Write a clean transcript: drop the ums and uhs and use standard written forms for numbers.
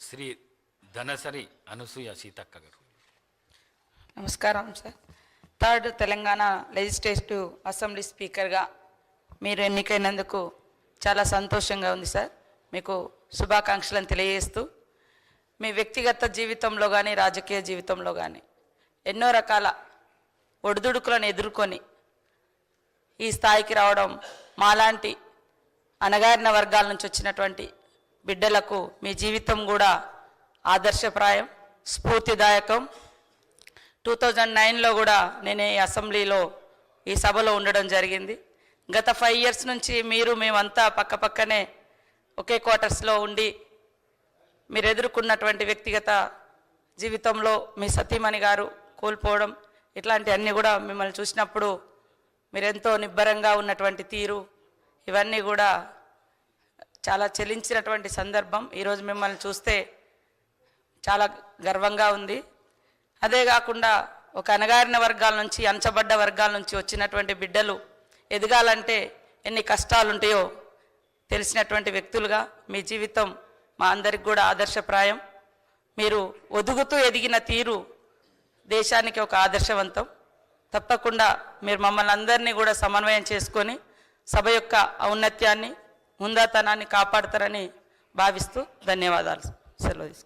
శ్రీ ధనసరి అనసూయ సీతక్క గారు. నమస్కారం sir. Third Telangana legislative assembly స్పీకర్గా మీరు ఎన్నికైనందుకు చాలా సంతోషంగా ఉంది సార్. మీకు శుభాకాంక్షలను తెలియజేస్తూ, మీ వ్యక్తిగత జీవితంలో కానీ రాజకీయ జీవితంలో కానీ ఎన్నో రకాల ఒడిదుడుకులను ఎదుర్కొని ఈ స్థాయికి రావడం మాలాంటి అణగారిన వర్గాల నుంచి వచ్చినటువంటి బిడ్డలకు మీ జీవితం కూడా ఆదర్శప్రాయం, స్ఫూర్తిదాయకం. 2009లో కూడా నేను ఈ అసెంబ్లీలో ఈ సభలో ఉండడం జరిగింది. గత 5 years నుంచి మేమంతా పక్కపక్కనే ఒకే క్వార్టర్స్లో ఉండి మీరు ఎదుర్కొన్నటువంటి వ్యక్తిగత జీవితంలో మీ సతీమణి గారు కోల్పోవడం ఇట్లాంటివన్నీ కూడా మిమ్మల్ని చూసినప్పుడు మీరెంతో నిబ్బరంగా ఉన్నటువంటి తీరు ఇవన్నీ కూడా చాలా చెలించినటువంటి సందర్భం. ఈరోజు మిమ్మల్ని చూస్తే చాలా గర్వంగా ఉంది. అదే కాకుండా ఒక అణగారిన వర్గాల నుంచి, అంచబడ్డ వర్గాల నుంచి వచ్చినటువంటి బిడ్డలు ఎదగాలంటే ఎన్ని కష్టాలు ఉంటాయో తెలిసినటువంటి వ్యక్తులుగా మీ జీవితం మా అందరికి కూడా ఆదర్శప్రాయం. మీరు ఒదుగుతూ ఎదిగిన తీరు దేశానికి ఒక ఆదర్శవంతం. తప్పకుండా మీరు మమ్మల్ని అందరినీ కూడా సమన్వయం చేసుకొని సభ యొక్క ఔన్నత్యాన్ని, హుందాతనాన్ని కాపాడతారని భావిస్తూ ధన్యవాదాలు. సెలవు.